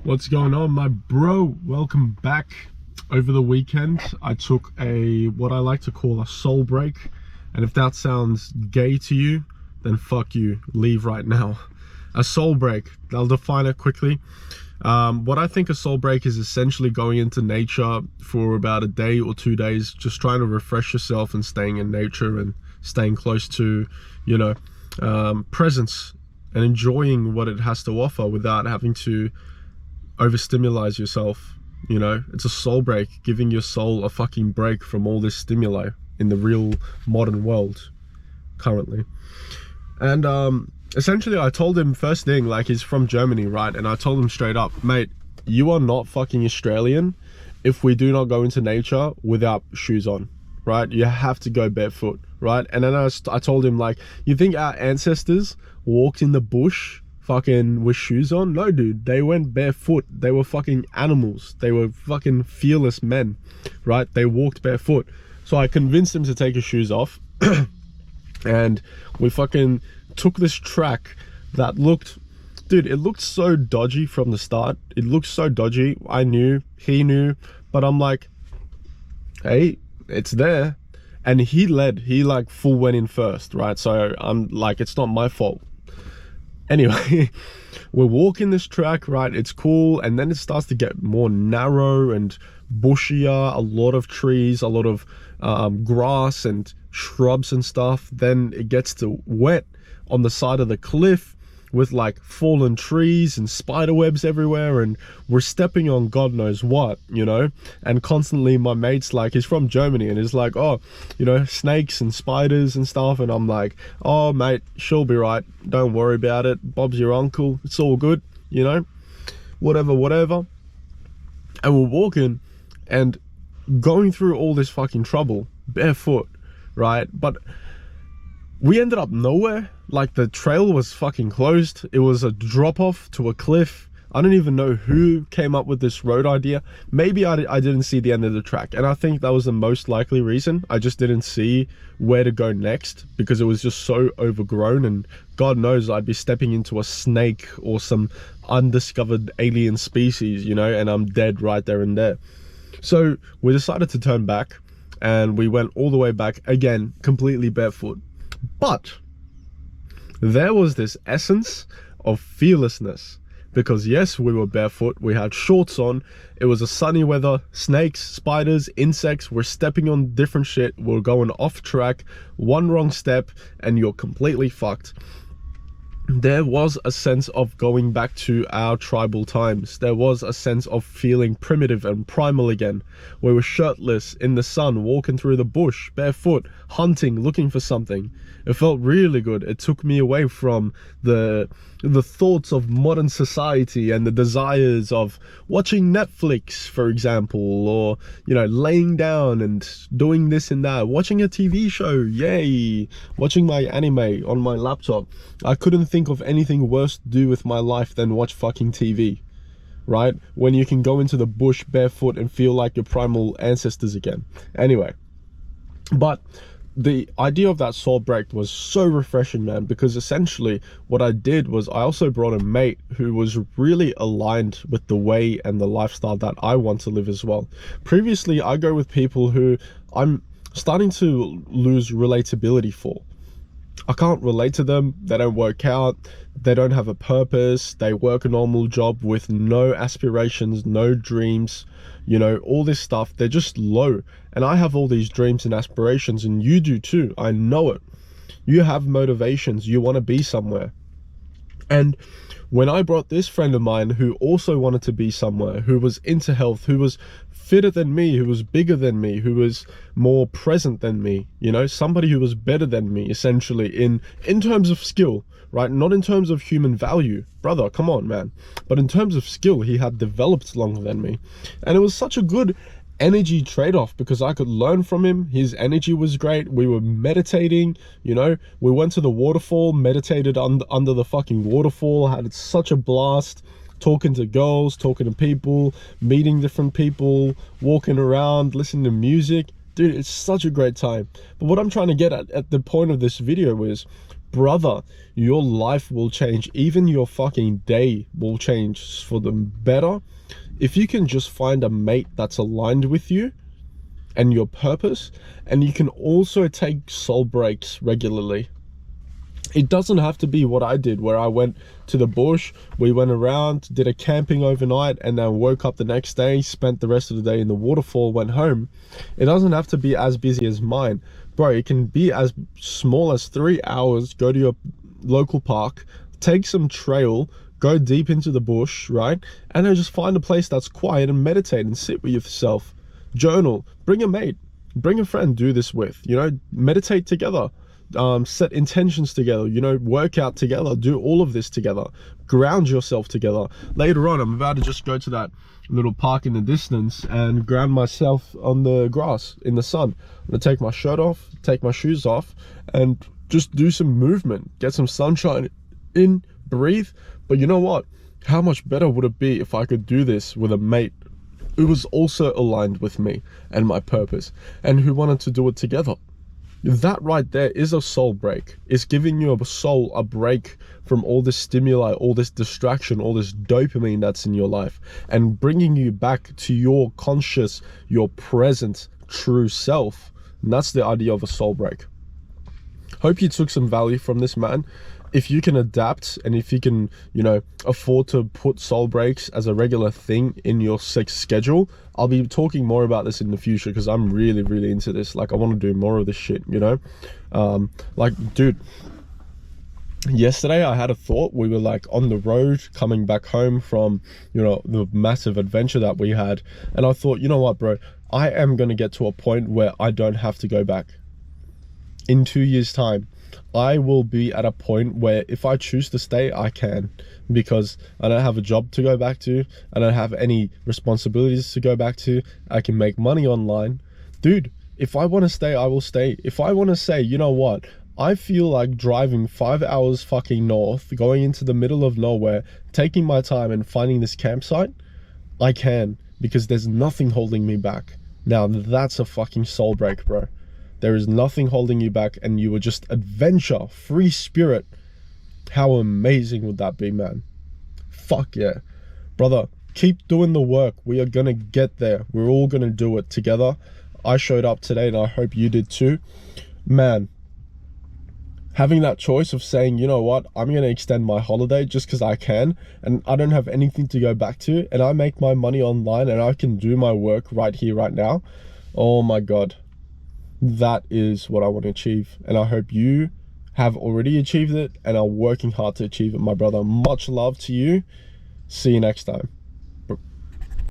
What's going on, my bro? Welcome back. Over the weekend I took what I like to call a soul break, and if that sounds gay to you, then fuck you, leave right now. A soul break, I'll define it quickly. What I think a soul break is essentially going into nature for about a day or 2 days, just trying to refresh yourself and staying in nature and staying close to, presence and enjoying what it has to offer without having to overstimulate yourself. It's a soul break, giving your soul a fucking break from all this stimuli in the real modern world currently. And essentially I told him first thing, like, he's from Germany, right? And I told him straight up, mate, you are not fucking Australian if we do not go into nature without shoes on, right? You have to go barefoot, right? And then I told him, like, you think our ancestors walked in the bush fucking with shoes on? No, dude, they went barefoot. They were fucking animals. They were fucking fearless men, right? They walked barefoot. So I convinced him to take his shoes off and we fucking took this track that looked, dude, it looked so dodgy from the start. It looked so dodgy. I knew, he knew, but I'm like, hey, it's there. And he led, he like full went in first, right? So I'm like, it's not my fault. Anyway, we're walking this track, right? It's cool. And then it starts to get more narrow and bushier, a lot of trees, a lot of grass and shrubs and stuff. Then it gets to wet on the side of the cliff with like fallen trees and spider webs everywhere, and we're stepping on God knows what, and constantly my mate's like, he's from Germany and he's like, oh, snakes and spiders and stuff, and I'm like, oh mate, she'll be right, don't worry about it, Bob's your uncle, it's all good, whatever. And we're walking and going through all this fucking trouble barefoot, right? But we ended up nowhere. Like, the trail was fucking closed. It was a drop off to a cliff. I don't even know who came up with this road idea. Maybe I didn't see the end of the track, and I think that was the most likely reason. I just didn't see where to go next because it was just so overgrown, and God knows I'd be stepping into a snake or some undiscovered alien species, and I'm dead right there and there. So we decided to turn back, and we went all the way back again, completely barefoot. But there was this essence of fearlessness, because yes, we were barefoot, we had shorts on, it was a sunny weather, snakes, spiders, insects, we're stepping on different shit, we're going off track, one wrong step and you're completely fucked. There was a sense of going back to our tribal times. There was a sense of feeling primitive and primal again. We were shirtless in the sun, walking through the bush, barefoot, hunting, looking for something. It felt really good. It took me away from the thoughts of modern society and the desires of watching Netflix, for example, or, laying down and doing this and that, watching a TV show, yay, watching my anime on my laptop. I couldn't think of anything worse to do with my life than watch fucking TV, right? When you can go into the bush barefoot and feel like your primal ancestors again. Anyway, but the idea of that soul break was so refreshing, man, because essentially what I did was I also brought a mate who was really aligned with the way and the lifestyle that I want to live as well. Previously, I go with people who I'm starting to lose relatability for. I can't relate to them. They don't work out. They don't have a purpose. They work a normal job with no aspirations, no dreams, all this stuff. They're just low. And I have all these dreams and aspirations, and you do too. I know it. You have motivations. You want to be somewhere. And when I brought this friend of mine who also wanted to be somewhere, who was into health, who was fitter than me, who was bigger than me, who was more present than me, somebody who was better than me, essentially, in terms of skill, right? Not in terms of human value, brother, come on, man. But in terms of skill, he had developed longer than me. And it was such a good energy trade-off because I could learn from him. His energy was great. We were meditating, we went to the waterfall, meditated under the fucking waterfall, had such a blast, talking to girls, talking to people, meeting different people, walking around, listening to music. Dude, it's such a great time. But what I'm trying to get at the point of this video is, brother, your life will change. Even your fucking day will change for the better if you can just find a mate that's aligned with you and your purpose. And you can also take soul breaks regularly. It doesn't have to be what I did, where I went to the bush, we went around, did a camping overnight, and then woke up the next day, spent the rest of the day in the waterfall, went home. It doesn't have to be as busy as mine. Bro, it can be as small as 3 hours, go to your local park, take some trail, go deep into the bush, right? And then just find a place that's quiet and meditate and sit with yourself. Journal, bring a mate, bring a friend, do this with, you know, meditate together. Set intentions together, you know, work out together, do all of this together, ground yourself together. Later on, I'm about to just go to that little park in the distance and ground myself on the grass in the sun. I'm gonna take my shirt off, take my shoes off, and just do some movement, get some sunshine in, breathe. But you know what? How much better would it be if I could do this with a mate who was also aligned with me and my purpose, and who wanted to do it together? That right there is a soul break. It's giving your soul a break from all this stimuli, all this distraction, all this dopamine that's in your life, and bringing you back to your conscious, your present, true self. And that's the idea of a soul break. Hope you took some value from this, man. If you can adapt, and if you can, you know, afford to put soul breaks as a regular thing in your schedule, I'll be talking more about this in the future, because I'm really, really into this. Like, I want to do more of this shit, you know? Like, dude, yesterday I had a thought. We were like on the road coming back home from, you know, the massive adventure that we had. And I thought, you know what, bro, I am going to get to a point where I don't have to go back. In 2 years' time, I will be at a point where if I choose to stay, I can, because I don't have a job to go back to. I don't have any responsibilities to go back to. I can make money online. Dude, if I want to stay, I will stay. If I want to say, you know what, I feel like driving 5 hours fucking north, going into the middle of nowhere, taking my time and finding this campsite, I can, because there's nothing holding me back. Now that's a fucking soul break, bro. There is nothing holding you back, and you are just adventure, free spirit. How amazing would that be, man? Fuck yeah. Brother, keep doing the work. We are gonna get there. We're all gonna do it together. I showed up today, and I hope you did too. Man, having that choice of saying, you know what, I'm gonna extend my holiday just because I can, and I don't have anything to go back to, and I make my money online, and I can do my work right here, right now. Oh my God. That is what I want to achieve, and I hope you have already achieved it and are working hard to achieve it, my brother. Much love to you. See you next time.